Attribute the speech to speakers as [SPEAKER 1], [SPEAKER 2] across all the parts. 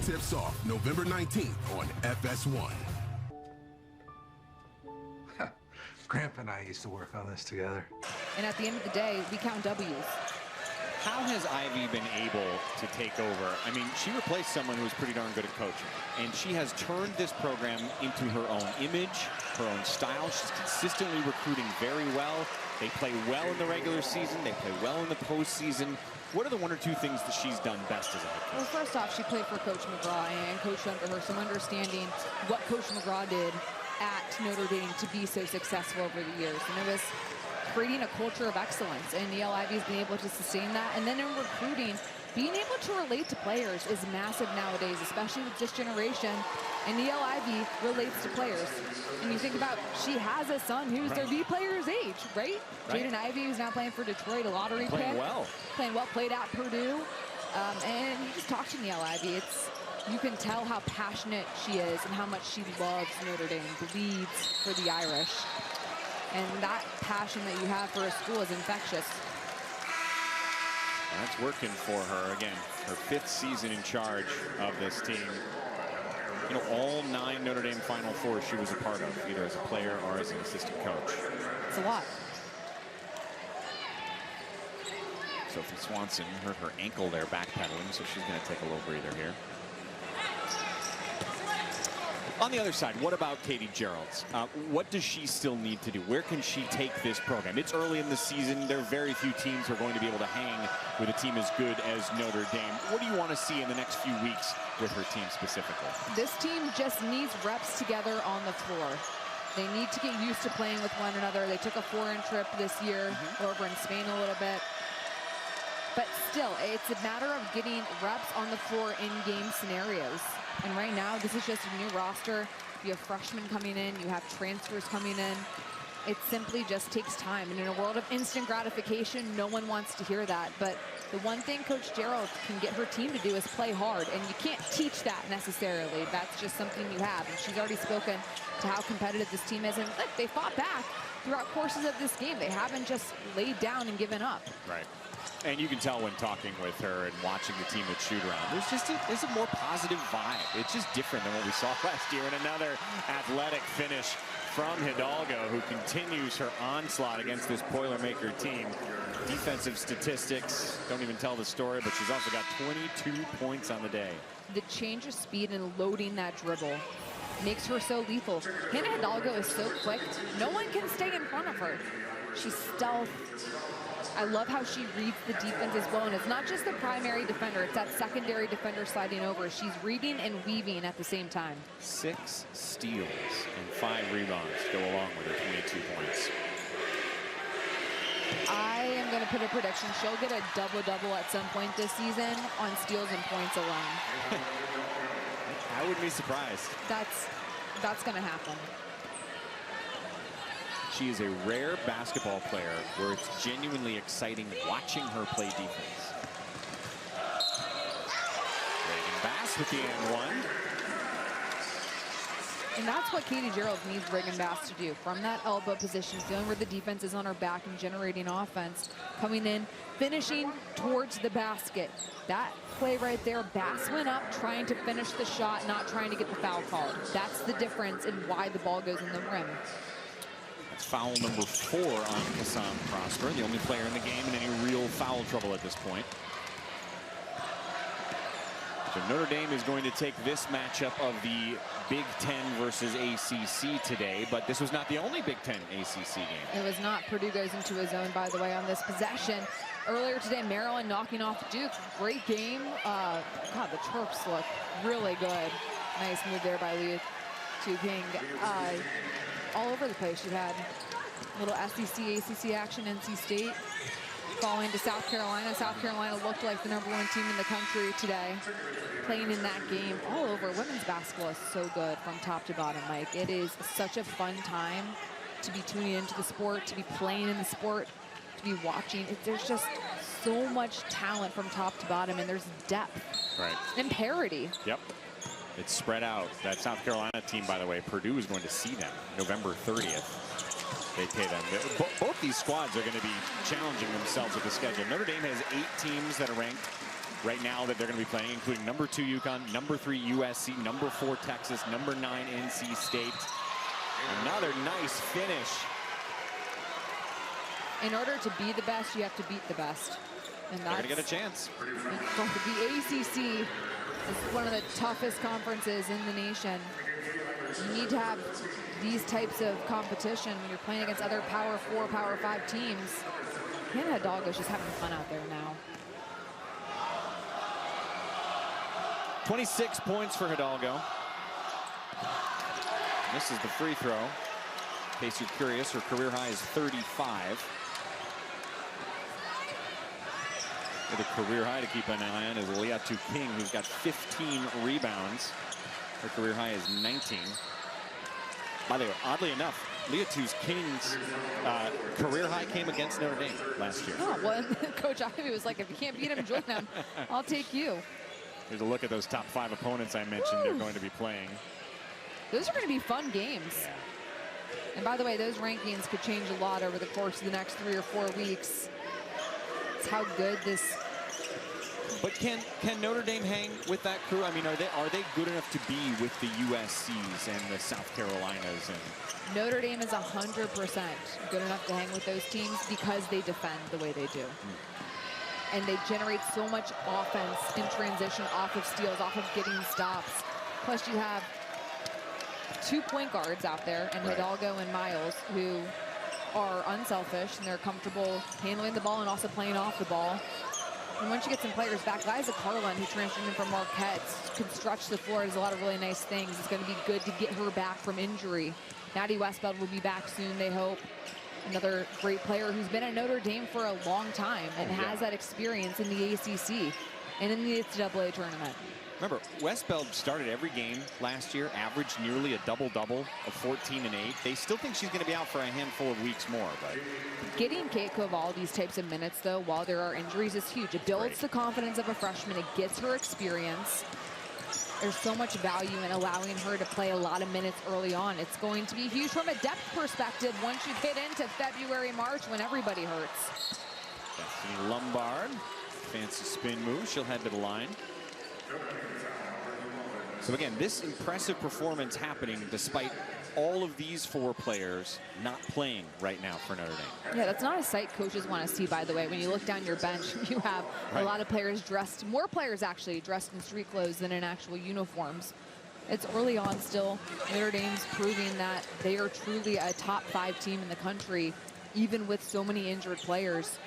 [SPEAKER 1] tips off November 19th on FS1.
[SPEAKER 2] Grandpa and I used to work on this together.
[SPEAKER 3] And at the end of the day, we count W's.
[SPEAKER 4] How has Ivy been able to take over? I mean, she replaced someone who was pretty darn good at coaching, and she has turned this program into her own image, her own style. She's consistently recruiting very well. They play well in the regular season. They play well in the postseason. What are the one or two things that she's done best as a head coach?
[SPEAKER 3] Well, first off, she played for Coach McGraw and coached under her, so understanding what Coach McGraw did at Notre Dame to be so successful over the years. And it was creating a culture of excellence, and Niele Ivey's been able to sustain that. And then in recruiting, being able to relate to players is massive nowadays, especially with this generation. And Niele Ivey relates to players. And you think about, she has a son who's their B player's age, right? Jaden Ivey, who's now playing for Detroit, a lottery pick. Playing well, played at Purdue. And you just talk to Niele Ivey, you can tell how passionate she is and how much she loves Notre Dame, bleeds for the Irish. And that passion that you have for a school is infectious.
[SPEAKER 4] That's working for her. Again, her 5th season in charge of this team. You know, all 9 Notre Dame Final Fours she was a part of, either as a player or as an assistant coach.
[SPEAKER 3] It's a lot.
[SPEAKER 4] Sophie Swanson hurt her ankle there backpedaling, so she's going to take a little breather here. On the other side, what about Katie Gearlds? What does she still need to do? Where can she take this program? It's early in the season. There are very few teams who are going to be able to hang with a team as good as Notre Dame. What do you want to see in the next few weeks with her team specifically?
[SPEAKER 3] This team just needs reps together on the floor. They need to get used to playing with one another. They took a foreign trip this year over in Spain a little bit. But still, it's a matter of getting reps on the floor in game scenarios. And right now, this is just a new roster. You have freshmen coming in, you have transfers coming in. It simply just takes time. And in a world of instant gratification, no one wants to hear that. But the one thing Coach Gearlds can get her team to do is play hard. And you can't teach that necessarily. That's just something you have. And she's already spoken to how competitive this team is. And look, they fought back throughout courses of this game. They haven't just laid down and given up.
[SPEAKER 4] Right. And you can tell when talking with her and watching the team at shoot-around, there's a more positive vibe. It's just different than what we saw last year. And another athletic finish from Hidalgo, who continues her onslaught against this Boilermaker team. Defensive statistics don't even tell the story, but she's also got 22 points on the day.
[SPEAKER 3] The change of speed and loading that dribble makes her so lethal. Hannah Hidalgo is so quick, no one can stay in front of her. She's stealth. I love how she reads the defense as well, and it's not just the primary defender, it's that secondary defender sliding over. She's reading and weaving at the same time.
[SPEAKER 4] 6 steals and 5 rebounds go along with her 22 points.
[SPEAKER 3] I am going to put a prediction. She'll get a double-double at some point this season on steals and points alone.
[SPEAKER 4] I wouldn't be surprised.
[SPEAKER 3] That's going to happen.
[SPEAKER 4] She is a rare basketball player where it's genuinely exciting watching her play defense. Reagan Bass with the and 1.
[SPEAKER 3] And that's what Katie Gearlds needs Reagan Bass to do. From that elbow position, feeling where the defense is on her back and generating offense, coming in, finishing towards the basket. That play right there, Bass went up trying to finish the shot, not trying to get the foul called. That's the difference in why the ball goes in the rim.
[SPEAKER 4] That's foul number 4 on Cassam Prosper, the only player in the game in any real foul trouble at this point. So Notre Dame is going to take this matchup of the Big Ten versus ACC today, but this was not the only Big Ten ACC game.
[SPEAKER 3] It was not. Purdue goes into a zone, by the way, on this possession. Earlier today, Maryland knocking off Duke. Great game. God, the Terps look really good. Nice move there by Liu Tu-Ping. All over the place. You had a little SEC, ACC action, NC State falling to South Carolina. South Carolina looked like the #1 team in the country today, playing in that game. All over. Women's basketball is so good from top to bottom, Mike. It is such a fun time to be tuning into the sport, to be playing in the sport, to be watching. There's just so much talent from top to bottom, and there's depth.
[SPEAKER 4] Right.
[SPEAKER 3] And parity.
[SPEAKER 4] Yep. It's spread out. That South Carolina team, by the way, Purdue is going to see them November 30th. They pay them. Both these squads are going to be challenging themselves with the schedule. Notre Dame has 8 teams that are ranked right now that they're going to be playing, including number 2 UConn, number 3 USC, number 4 Texas, number 9 NC State. Another nice finish.
[SPEAKER 3] In order to be the best, you have to beat the best. And that's
[SPEAKER 4] going to get a chance.
[SPEAKER 3] The ACC is one of the toughest conferences in the nation. You need to have these types of competition when you're playing against other Power 4, Power 5 teams. Hannah Hidalgo's just having fun out there now.
[SPEAKER 4] 26 points for Hidalgo. This is the free throw. In case you're curious, her career high is 35. With a career high to keep an eye on is Leatu King, who's got 15 rebounds. Her career high is 19. By the way, oddly enough, Leatu King's career high came against Notre Dame last year.
[SPEAKER 3] Oh, well, Coach Ivey was like, if you can't beat him, join him. I'll take you.
[SPEAKER 4] Here's a look at those top 5 opponents I mentioned they're going to be playing.
[SPEAKER 3] Those are going to be fun games. And by the way, those rankings could change a lot over the course of the next 3 or 4 weeks. It's how good this...
[SPEAKER 4] But can Notre Dame hang with that crew? I mean, are they good enough to be with the USCs and the South Carolinas? And
[SPEAKER 3] Notre Dame is 100% good enough to hang with those teams because they defend the way they do. And they generate so much offense in transition, off of steals, off of getting stops. Plus you have 2 point guards out there, and Hidalgo and Miles, who are unselfish and they're comfortable handling the ball and also playing off the ball. And once you get some players back, guys like Carlin, who transferred in from Marquette, can stretch the floor, does a lot of really nice things. It's going to be good to get her back from injury. Maddie Westbeld will be back soon, they hope. Another great player who's been at Notre Dame for a long time and has that experience in the ACC and in the NCAA tournament.
[SPEAKER 4] Remember, Westbeld started every game last year, averaged nearly a double-double of 14 and 8. They still think she's going to be out for a handful of weeks more. But
[SPEAKER 3] getting Kate Koval these types of minutes, though, while there are injuries is huge. It builds the confidence of a freshman. It gets her experience. There's so much value in allowing her to play a lot of minutes early on. It's going to be huge from a depth perspective once you get into February, March, when everybody hurts.
[SPEAKER 4] Destiny Lombard, fancy spin move. She'll head to the line. So again, this impressive performance happening despite all of these 4 players not playing right now for Notre Dame.
[SPEAKER 3] Yeah, that's not a sight coaches want to see, by the way. When you look down your bench, you have a lot of players dressed, more players actually, dressed in street clothes than in actual uniforms. It's early on still. Notre Dame's proving that they are truly a top 5 team in the country, even with so many injured players.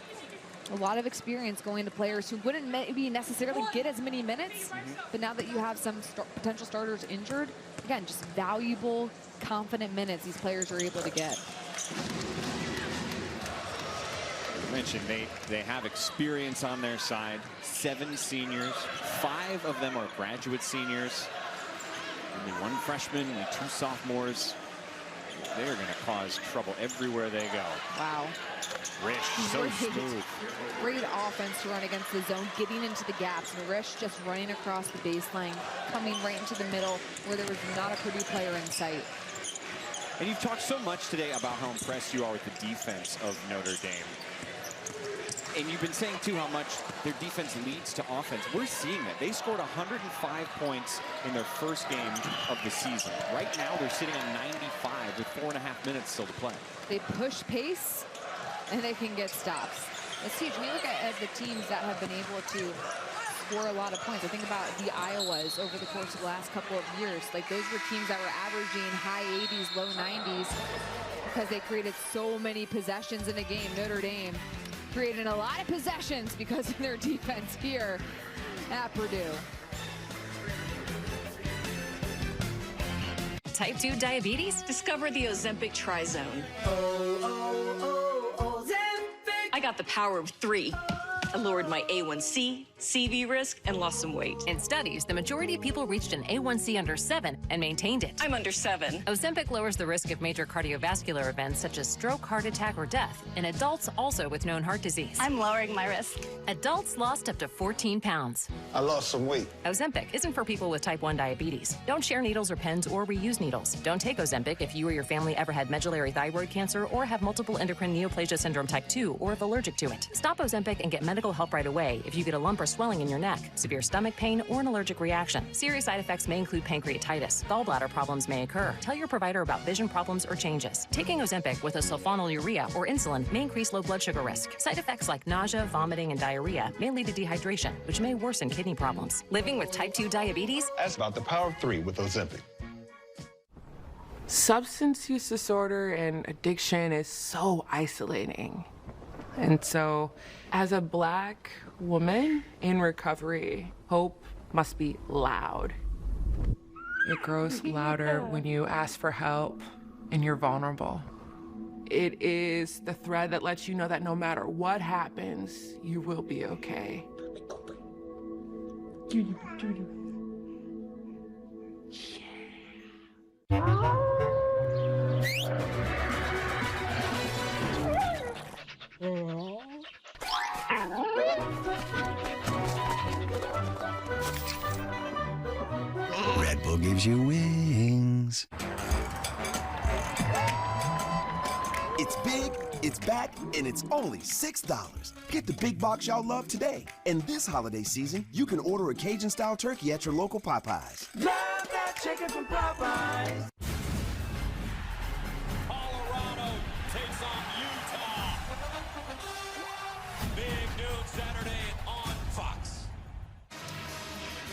[SPEAKER 3] A lot of experience going to players who wouldn't maybe necessarily get as many minutes, but now that you have some potential starters injured, again, just valuable, confident minutes these players are able to get.
[SPEAKER 4] As mentioned, they have experience on their side. 7 seniors, 5 of them are graduate seniors. Only 1 freshman, only 2 sophomores. They're going to cause trouble everywhere they go.
[SPEAKER 3] Wow.
[SPEAKER 4] Risch, so smooth.
[SPEAKER 3] Great offense to run against the zone, getting into the gaps. And Risch just running across the baseline, coming right into the middle where there was not a Purdue player in sight.
[SPEAKER 4] And you've talked so much today about how impressed you are with the defense of Notre Dame. And you've been saying, too, how much their defense leads to offense. We're seeing that. They scored 105 points in their first game of the season. Right now, they're sitting on 95 with 4.5 minutes still to play. They
[SPEAKER 3] push pace, and they can get stops. It's huge. When you look at the teams that have been able to score a lot of points, I think about the Iowas over the course of the last couple of years. Like, those were teams that were averaging high 80s, low 90s because they created so many possessions in a game. Notre Dame created a lot of possessions because of their defense here at Purdue.
[SPEAKER 5] Type 2 diabetes? Discover the Ozempic Trizone. Ozempic! I got the power of 3. I lowered my A1C, CV risk, and lost some weight.
[SPEAKER 6] In studies, the majority of people reached an A1C under 7 and maintained it.
[SPEAKER 5] I'm under 7.
[SPEAKER 6] Ozempic lowers the risk of major cardiovascular events such as stroke, heart attack, or death in adults also with known heart disease.
[SPEAKER 5] I'm lowering my risk.
[SPEAKER 6] Adults lost up to 14 pounds.
[SPEAKER 7] I lost some weight.
[SPEAKER 6] Ozempic isn't for people with type 1 diabetes. Don't share needles or pens or reuse needles. Don't take Ozempic if you or your family ever had medullary thyroid cancer or have multiple endocrine neoplasia syndrome type 2 or if allergic to it. Stop Ozempic and get medical medical help right away if you get a lump or swelling in your neck, severe stomach pain, or an allergic reaction. Serious side effects may include pancreatitis. Gallbladder problems may occur. Tell your provider about vision problems or changes. Taking Ozempic with a sulfonylurea or insulin may increase low blood sugar risk. Side effects like nausea, vomiting, and diarrhea may lead to dehydration, which may worsen kidney problems. Living with type 2 diabetes?
[SPEAKER 7] Ask about the power of 3 with Ozempic.
[SPEAKER 8] Substance use disorder and addiction is so isolating. And so, as a Black woman in recovery, hope must be loud. It grows louder when you ask for help and you're vulnerable. It is the thread that lets you know that no matter what happens, you will be okay.
[SPEAKER 9] Red Bull gives you wings.
[SPEAKER 10] It's big, it's back, and it's only $6. Get the big box y'all love today. And this holiday season, you can order a Cajun-style turkey at your local Popeyes.
[SPEAKER 11] Love that chicken from Popeyes.
[SPEAKER 12] Colorado takes on Utah. Big noon Saturday on Fox.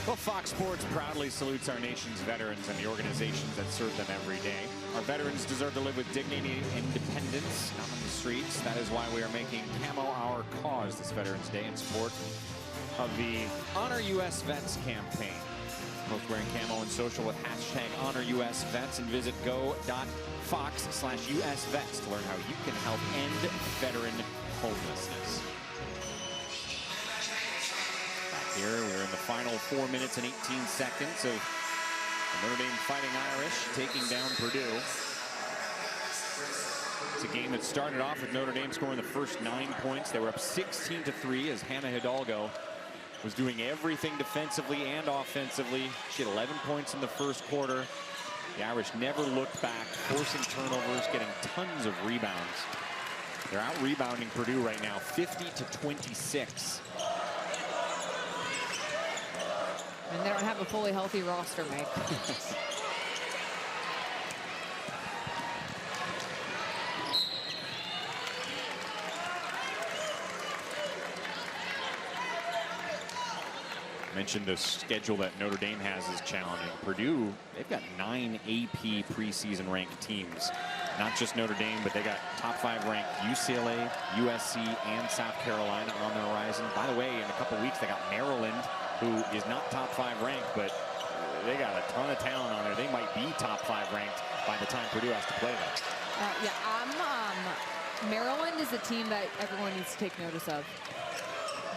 [SPEAKER 4] Well, Fox Sports proudly salutes our nation's veterans and the organizations that serve them every day. Our veterans deserve to live with dignity and independence, not on the streets. That is why we are making Camo our cause this Veterans Day in support of the Honor U.S. Vets campaign. Post wearing camo and social with hashtag HonorUSVets and visit go.fox/USVets to learn how you can help end veteran homelessness. Here, we're in the final 4 minutes and 18 seconds of the Notre Dame Fighting Irish taking down Purdue. It's a game that started off with Notre Dame scoring the first 9 points. They were up 16-3 as Hannah Hidalgo was doing everything defensively and offensively. She had 11 points in the first quarter. The Irish never looked back, forcing turnovers, getting tons of rebounds. They're out rebounding Purdue right now, 50-26.
[SPEAKER 3] And they don't have a fully healthy roster, Mike.
[SPEAKER 4] Mentioned the schedule that Notre Dame has is challenging. Purdue, they've got 9 AP preseason ranked teams. Not just Notre Dame, but they got top 5 ranked UCLA, USC, and South Carolina on the horizon. By the way, in a couple weeks, they got Maryland, who is not top 5 ranked, but they got a ton of talent on there. They might be top 5 ranked by the time Purdue has to play them.
[SPEAKER 3] Maryland is a team that everyone needs to take notice of.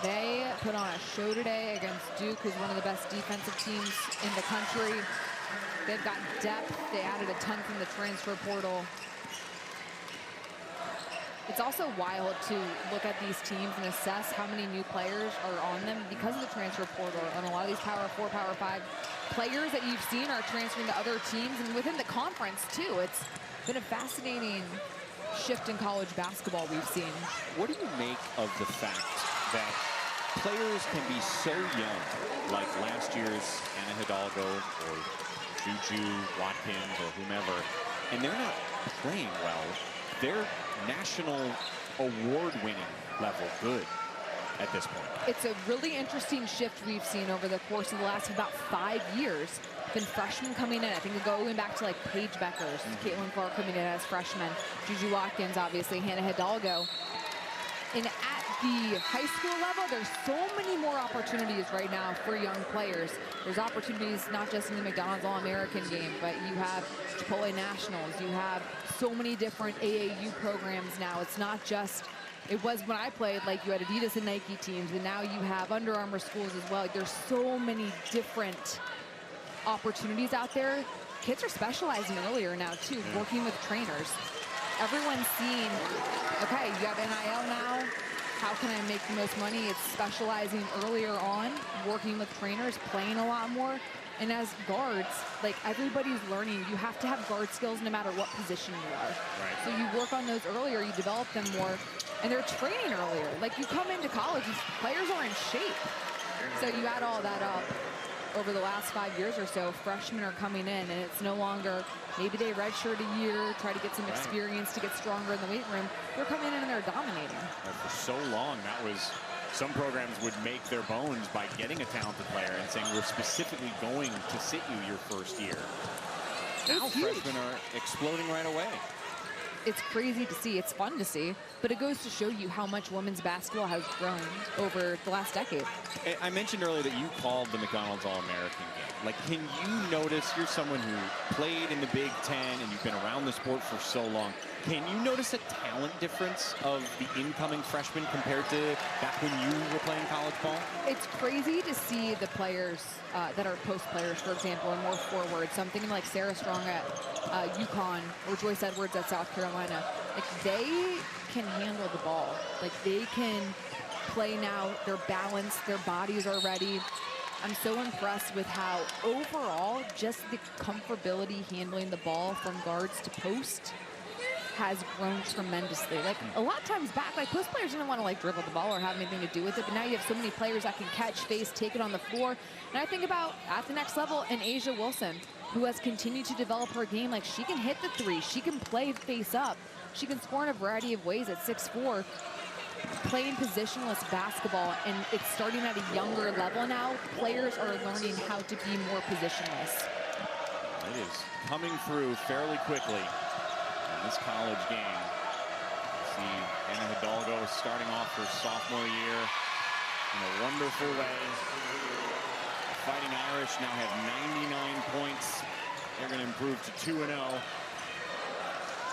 [SPEAKER 3] They put on a show today against Duke, who's one of the best defensive teams in the country. They've got depth. They added a ton from the transfer portal. It's also wild to look at these teams and assess how many new players are on them because of the transfer portal. And a lot of these Power 4, Power 5 players that you've seen are transferring to other teams and within the conference, too. It's been a fascinating shift in college basketball we've seen.
[SPEAKER 4] What do you make of the fact that players can be so young, like last year's Hannah Hidalgo or Juju Watkins or whomever, and they're not playing well? They're national award-winning level good at this point.
[SPEAKER 3] It's a really interesting shift we've seen over the course of the last about 5 years. Been freshmen coming in. I think going back to like Paige Beckers, Caitlin Clark coming in as freshmen, Juju Watkins, obviously, Hannah Hidalgo. And at the high school level, there's so many more opportunities right now for young players. There's opportunities not just in the McDonald's All-American game, but you have Chipotle Nationals. You have so many different AAU programs now. It's not just, it was when I played, like you had Adidas and Nike teams, and now you have Under Armour schools as well. Like, there's so many different opportunities out there. Kids are specializing earlier now, too, working with trainers. Everyone's seeing, okay, you have NIL now. How can I make the most money? It's specializing earlier on, working with trainers, playing a lot more. And as guards, like everybody's learning, you have to have guard skills no matter what position you are.
[SPEAKER 4] Right.
[SPEAKER 3] So you work on those earlier, you develop them more. and they're training earlier. Like, you come into college, these players are in shape. So you add all that up over the last 5 years or so, freshmen are coming in, and it's no longer maybe they redshirt a year, try to get some experience to get stronger in the weight room. They're coming in and they're dominating.
[SPEAKER 4] For so long, that was, some programs would make their bones by getting a talented player and saying, we're specifically going to sit you your first year. Now freshmen are exploding right away.
[SPEAKER 3] It's crazy to see. It's fun to see. But it goes to show you how much women's basketball has grown over the last decade.
[SPEAKER 4] I mentioned earlier that you called the McDonald's All-American game. Like, can you notice, you're someone who played in the Big Ten and you've been around the sport for so long. Can you notice a talent difference of the incoming freshmen compared to back when you were playing college ball? It's
[SPEAKER 3] Crazy to see the players that are post players, for example, are more forward. So I'm thinking like Sarah Strong at UConn or Joyce Edwards at South Carolina. Like, they can handle the ball. Like, they can play now. They're balanced. Their bodies are ready. I'm so impressed with how overall just the comfortability handling the ball from guards to post has grown tremendously. Like, a lot of times back, like, post players didn't want to like dribble the ball or have anything to do with it, but now you have so many players that can catch, face, take it on the floor. And I think about at the next level, and Asia Wilson, who has continued to develop her game. Like, she can hit the three, she can play face up, she can score in a variety of ways at 6'4", playing positionless basketball, and it's starting at a younger level now. Players are learning how to be more positionless.
[SPEAKER 4] It is coming through fairly quickly in this college game. See Anna Hidalgo starting off her sophomore year in a wonderful way. The Fighting Irish now have 99 points. They're going to improve to 2-0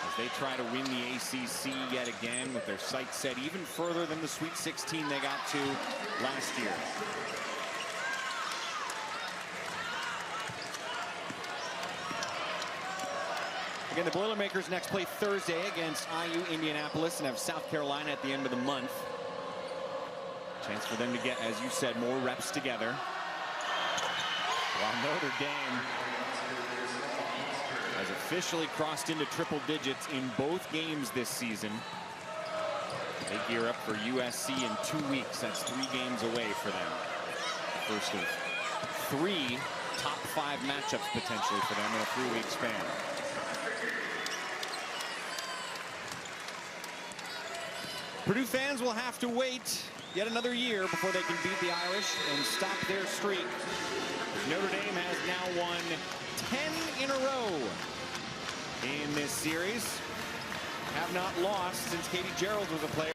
[SPEAKER 4] as they try to win the ACC yet again, with their sights set even further than the Sweet 16 they got to last year. Again, the Boilermakers next play Thursday against IU Indianapolis and have South Carolina at the end of the month. Chance for them to get, as you said, more reps together. While Notre Dame has officially crossed into triple digits in both games this season. They gear up for USC in 2 weeks. That's 3 games away for them. First of 3 top 5 matchups potentially for them in a 3-week span. Purdue fans will have to wait yet another year before they can beat the Irish and stop their streak. Notre Dame has now won 10 in a row in this series. Have not lost since Katie Gerald was a player.